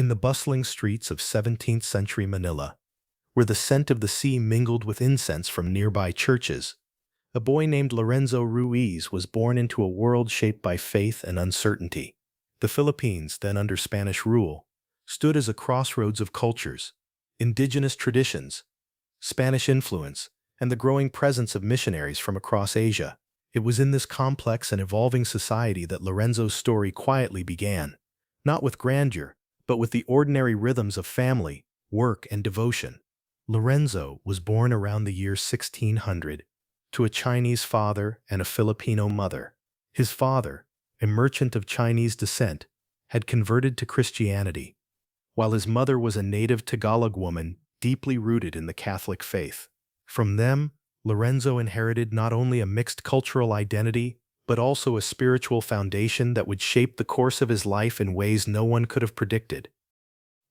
In the bustling streets of 17th-century Manila, where the scent of the sea mingled with incense from nearby churches, a boy named Lorenzo Ruiz was born into a world shaped by faith and uncertainty. The Philippines, then under Spanish rule, stood as a crossroads of cultures, indigenous traditions, Spanish influence, and the growing presence of missionaries from across Asia. It was in this complex and evolving society that Lorenzo's story quietly began, not with grandeur, but with the ordinary rhythms of family, work, and devotion. Lorenzo was born around the year 1600 to a Chinese father and a Filipino mother. His father, a merchant of Chinese descent, had converted to Christianity, while his mother was a native Tagalog woman deeply rooted in the Catholic faith. From them, Lorenzo inherited not only a mixed cultural identity, but also a spiritual foundation that would shape the course of his life in ways no one could have predicted.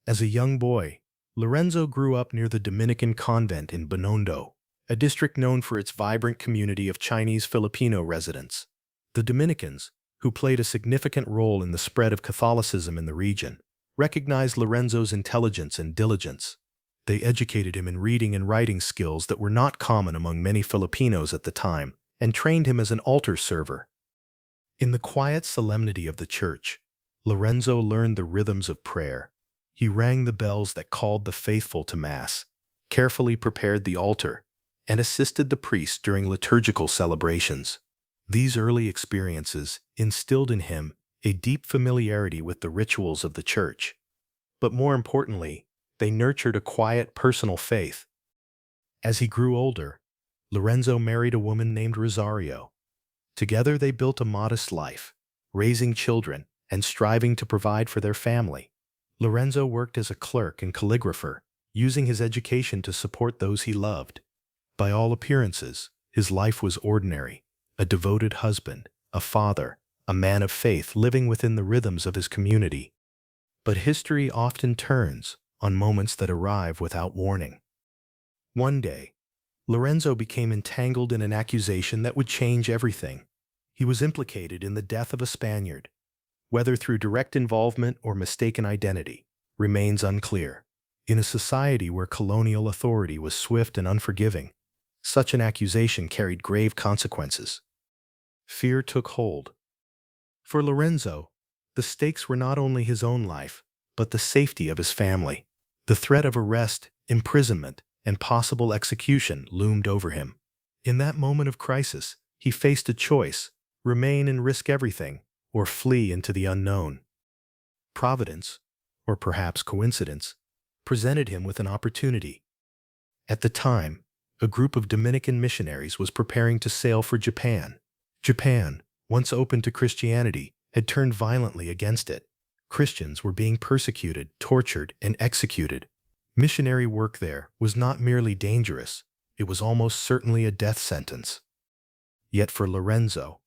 As a young boy, Lorenzo grew up near the Dominican convent in Binondo, a district known for its vibrant community of Chinese Filipino residents. The Dominicans, who played a significant role in the spread of Catholicism in the region, recognized Lorenzo's intelligence and diligence. They educated him in reading and writing skills that were not common among many Filipinos at the time, and trained him as an altar server. In the quiet solemnity of the church, Lorenzo learned the rhythms of prayer. He rang the bells that called the faithful to Mass, carefully prepared the altar, and assisted the priest during liturgical celebrations. These early experiences instilled in him a deep familiarity with the rituals of the church. But more importantly, they nurtured a quiet personal faith. As he grew older, Lorenzo married a woman named Rosario. Together they built a modest life, raising children and striving to provide for their family. Lorenzo worked as a clerk and calligrapher, using his education to support those he loved. By all appearances, his life was ordinary, a devoted husband, a father, a man of faith living within the rhythms of his community. But history often turns on moments that arrive without warning. One day, Lorenzo became entangled in an accusation that would change everything. He was implicated in the death of a Spaniard. Whether through direct involvement or mistaken identity remains unclear. In a society where colonial authority was swift and unforgiving, such an accusation carried grave consequences. Fear took hold. For Lorenzo, the stakes were not only his own life, but the safety of his family. The threat of arrest, imprisonment, and possible execution loomed over him. In that moment of crisis, he faced a choice: remain and risk everything, or flee into the unknown. Providence, or perhaps coincidence, presented him with an opportunity. At the time, a group of Dominican missionaries was preparing to sail for Japan. Japan, once open to Christianity, had turned violently against it. Christians were being persecuted, tortured, and executed. Missionary work there was not merely dangerous, it was almost certainly a death sentence. Yet for Lorenzo,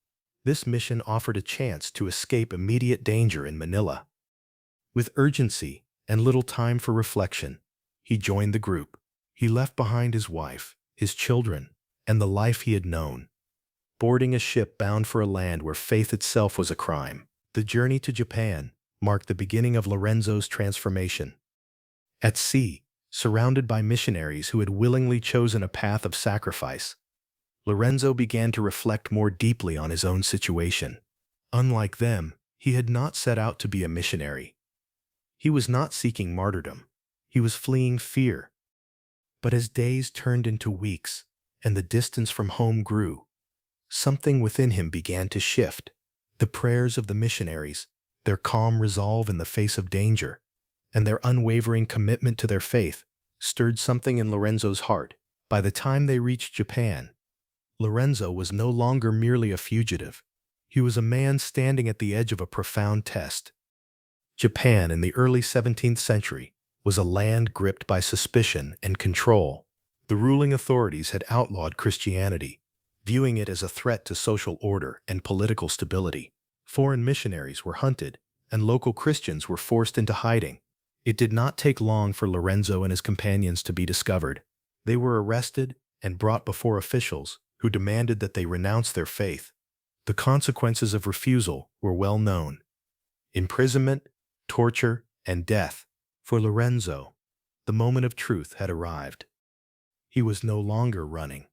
this mission offered a chance to escape immediate danger in Manila. With urgency and little time for reflection, he joined the group. He left behind his wife, his children, and the life he had known. Boarding a ship bound for a land where faith itself was a crime, the journey to Japan marked the beginning of Lorenzo's transformation. At sea, surrounded by missionaries who had willingly chosen a path of sacrifice, Lorenzo began to reflect more deeply on his own situation. Unlike them, he had not set out to be a missionary. He was not seeking martyrdom. He was fleeing fear. But as days turned into weeks and the distance from home grew, something within him began to shift. The prayers of the missionaries, their calm resolve in the face of danger, and their unwavering commitment to their faith stirred something in Lorenzo's heart. By the time they reached Japan, Lorenzo was no longer merely a fugitive. He was a man standing at the edge of a profound test. Japan in the early 17th century was a land gripped by suspicion and control. The ruling authorities had outlawed Christianity, viewing it as a threat to social order and political stability. Foreign missionaries were hunted, and local Christians were forced into hiding. It did not take long for Lorenzo and his companions to be discovered. They were arrested and brought before officials who demanded that they renounce their faith. The consequences of refusal were well known: imprisonment, torture, and death. For Lorenzo, the moment of truth had arrived. He was no longer running.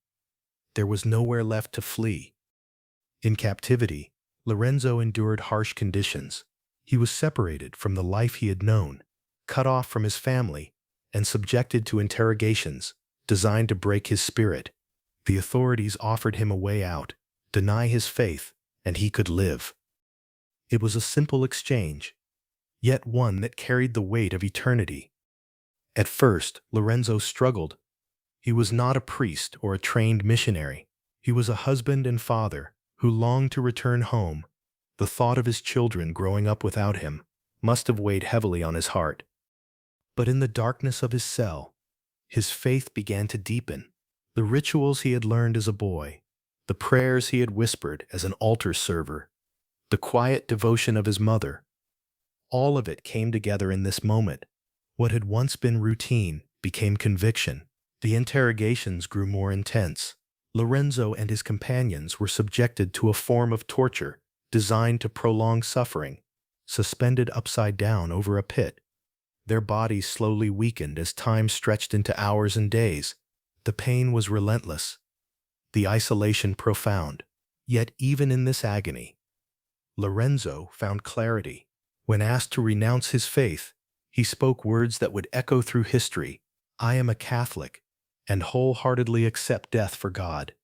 There was nowhere left to flee. In captivity, Lorenzo endured harsh conditions. He was separated from the life he had known, cut off from his family, and subjected to interrogations designed to break his spirit. The authorities offered him a way out, deny his faith, and he could live. It was a simple exchange, yet one that carried the weight of eternity. At first, Lorenzo struggled. He was not a priest or a trained missionary. He was a husband and father who longed to return home. The thought of his children growing up without him must have weighed heavily on his heart. But in the darkness of his cell, his faith began to deepen. The rituals he had learned as a boy, the prayers he had whispered as an altar server, the quiet devotion of his mother, all of it came together in this moment. What had once been routine became conviction. The interrogations grew more intense. Lorenzo and his companions were subjected to a form of torture designed to prolong suffering, suspended upside down over a pit. Their bodies slowly weakened as time stretched into hours and days. The pain was relentless, the isolation profound. Yet even in this agony, Lorenzo found clarity. When asked to renounce his faith, he spoke words that would echo through history. "I am a Catholic, and wholeheartedly accept death for God.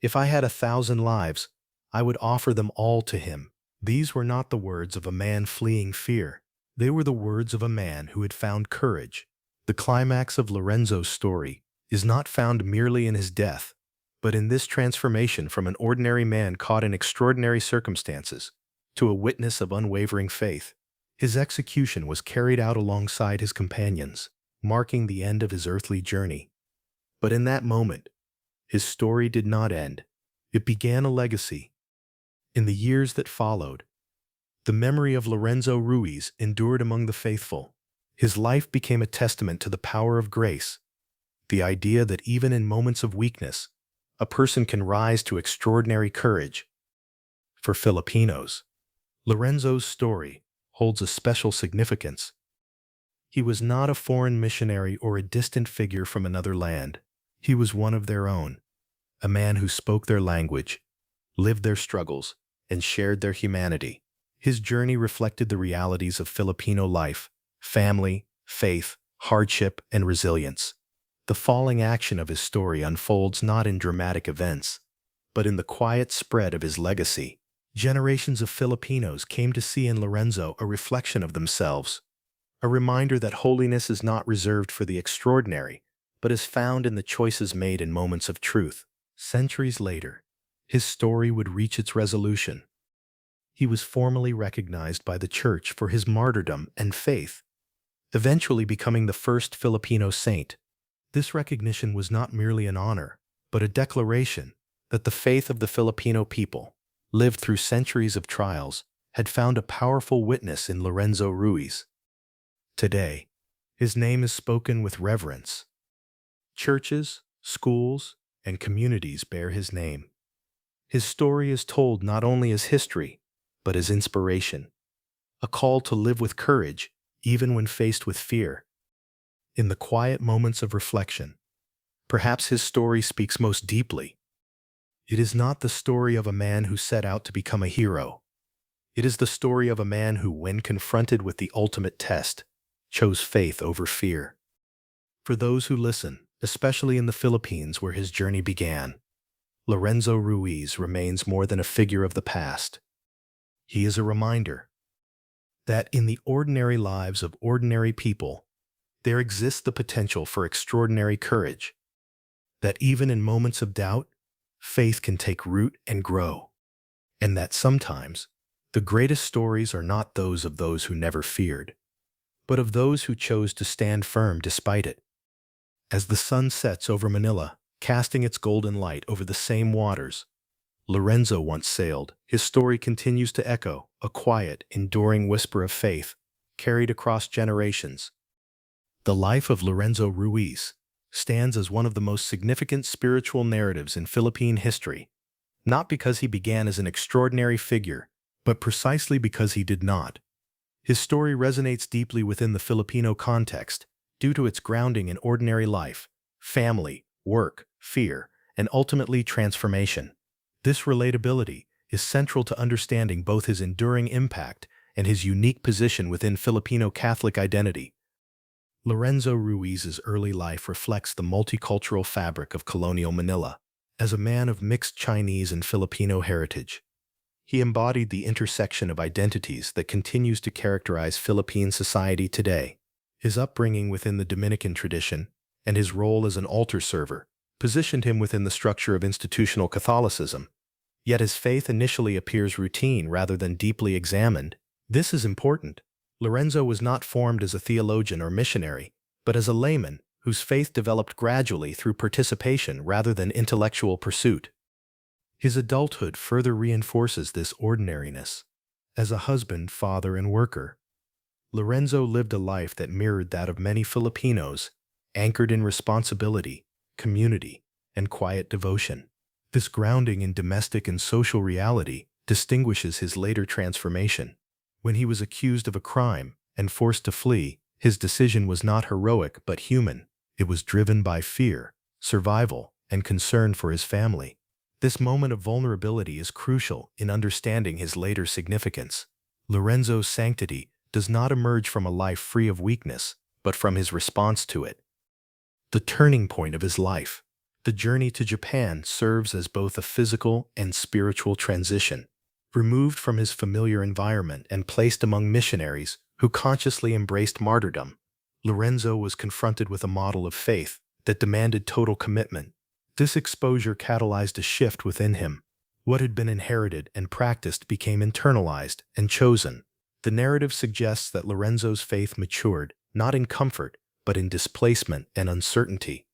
If I had 1,000 lives, I would offer them all to him." These were not the words of a man fleeing fear. They were the words of a man who had found courage. The climax of Lorenzo's story is not found merely in his death, but in this transformation from an ordinary man caught in extraordinary circumstances to a witness of unwavering faith. His execution was carried out alongside his companions, marking the end of his earthly journey. But in that moment, his story did not end. It began a legacy. In the years that followed, the memory of Lorenzo Ruiz endured among the faithful. His life became a testament to the power of grace, the idea that even in moments of weakness, a person can rise to extraordinary courage. For Filipinos, Lorenzo's story holds a special significance. He was not a foreign missionary or a distant figure from another land. He was one of their own, a man who spoke their language, lived their struggles, and shared their humanity. His journey reflected the realities of Filipino life: family, faith, hardship, and resilience. The falling action of his story unfolds not in dramatic events, but in the quiet spread of his legacy. Generations of Filipinos came to see in Lorenzo a reflection of themselves, a reminder that holiness is not reserved for the extraordinary, but is found in the choices made in moments of truth. Centuries later, his story would reach its resolution. He was formally recognized by the Church for his martyrdom and faith, eventually becoming the first Filipino saint. This recognition was not merely an honor, but a declaration that the faith of the Filipino people, lived through centuries of trials, had found a powerful witness in Lorenzo Ruiz. Today, his name is spoken with reverence. Churches, schools, and communities bear his name. His story is told not only as history, but as inspiration, a call to live with courage, even when faced with fear. In the quiet moments of reflection, perhaps his story speaks most deeply. It is not the story of a man who set out to become a hero. It is the story of a man who, when confronted with the ultimate test, chose faith over fear. For those who listen, especially in the Philippines where his journey began, Lorenzo Ruiz remains more than a figure of the past. He is a reminder that in the ordinary lives of ordinary people, there exists the potential for extraordinary courage, that even in moments of doubt, faith can take root and grow, and that sometimes the greatest stories are not those of those who never feared, but of those who chose to stand firm despite it. As the sun sets over Manila, casting its golden light over the same waters Lorenzo once sailed, his story continues to echo, a quiet, enduring whisper of faith, carried across generations. The life of Lorenzo Ruiz stands as one of the most significant spiritual narratives in Philippine history, not because he began as an extraordinary figure, but precisely because he did not. His story resonates deeply within the Filipino context due to its grounding in ordinary life, family, work, fear, and ultimately transformation. This relatability is central to understanding both his enduring impact and his unique position within Filipino Catholic identity. Lorenzo Ruiz's early life reflects the multicultural fabric of colonial Manila. As a man of mixed Chinese and Filipino heritage, he embodied the intersection of identities that continues to characterize Philippine society today. His upbringing within the Dominican tradition and his role as an altar server positioned him within the structure of institutional Catholicism. Yet his faith initially appears routine rather than deeply examined. This is important. Lorenzo was not formed as a theologian or missionary, but as a layman whose faith developed gradually through participation rather than intellectual pursuit. His adulthood further reinforces this ordinariness. As a husband, father, and worker, Lorenzo lived a life that mirrored that of many Filipinos, anchored in responsibility, community, and quiet devotion. This grounding in domestic and social reality distinguishes his later transformation. When he was accused of a crime and forced to flee, his decision was not heroic but human. It was driven by fear, survival, and concern for his family. This moment of vulnerability is crucial in understanding his later significance. Lorenzo's sanctity does not emerge from a life free of weakness, but from his response to it. The turning point of his life. The journey to Japan serves as both a physical and spiritual transition. Removed from his familiar environment and placed among missionaries who consciously embraced martyrdom, Lorenzo was confronted with a model of faith that demanded total commitment. This exposure catalyzed a shift within him. What had been inherited and practiced became internalized and chosen. The narrative suggests that Lorenzo's faith matured, not in comfort, but in displacement and uncertainty.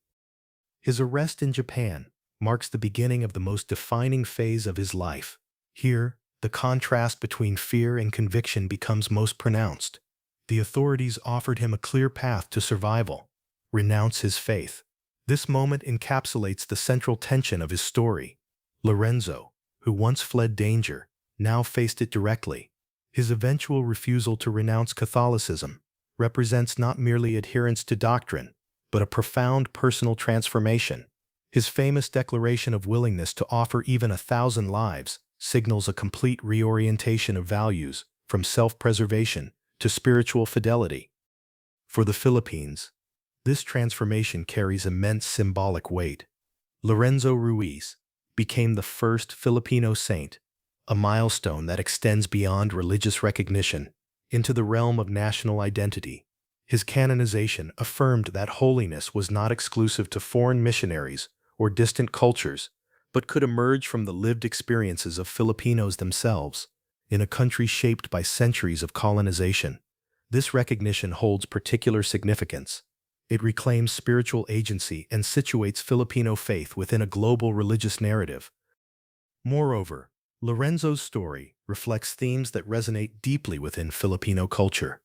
His arrest in Japan marks the beginning of the most defining phase of his life. Here, the contrast between fear and conviction becomes most pronounced. The authorities offered him a clear path to survival: renounce his faith. This moment encapsulates the central tension of his story. Lorenzo, who once fled danger, now faced it directly. His eventual refusal to renounce Catholicism represents not merely adherence to doctrine, but a profound personal transformation. His famous declaration of willingness to offer even 1,000 lives signals a complete reorientation of values from self-preservation to spiritual fidelity. For the Philippines, this transformation carries immense symbolic weight. Lorenzo Ruiz became the first Filipino saint, a milestone that extends beyond religious recognition into the realm of national identity. His canonization affirmed that holiness was not exclusive to foreign missionaries or distant cultures, but could emerge from the lived experiences of Filipinos themselves. In a country shaped by centuries of colonization, this recognition holds particular significance. It reclaims spiritual agency and situates Filipino faith within a global religious narrative. Moreover, Lorenzo's story reflects themes that resonate deeply within Filipino culture: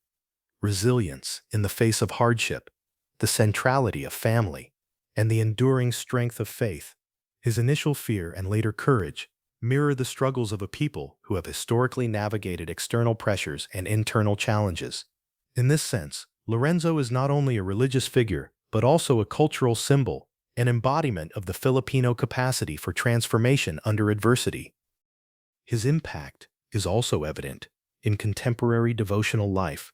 resilience in the face of hardship, the centrality of family, and the enduring strength of faith. His initial fear and later courage mirror the struggles of a people who have historically navigated external pressures and internal challenges. In this sense, Lorenzo is not only a religious figure, but also a cultural symbol, an embodiment of the Filipino capacity for transformation under adversity. His impact is also evident in contemporary devotional life.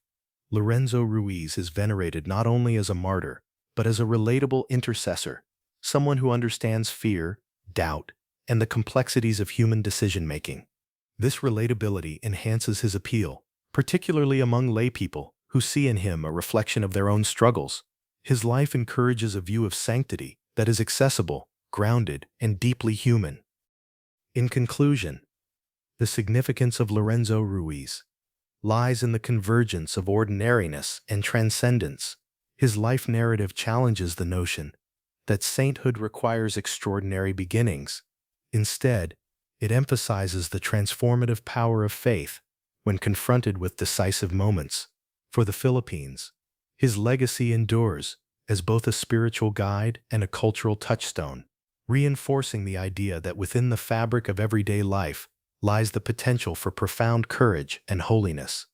Lorenzo Ruiz is venerated not only as a martyr, but as a relatable intercessor, someone who understands fear, doubt, and the complexities of human decision-making. This relatability enhances his appeal, particularly among laypeople who see in him a reflection of their own struggles. His life encourages a view of sanctity that is accessible, grounded, and deeply human. In conclusion, the significance of Lorenzo Ruiz lies in the convergence of ordinariness and transcendence. His life narrative challenges the notion that sainthood requires extraordinary beginnings. Instead, it emphasizes the transformative power of faith when confronted with decisive moments. For the Philippines, his legacy endures as both a spiritual guide and a cultural touchstone, reinforcing the idea that within the fabric of everyday life lies the potential for profound courage and holiness.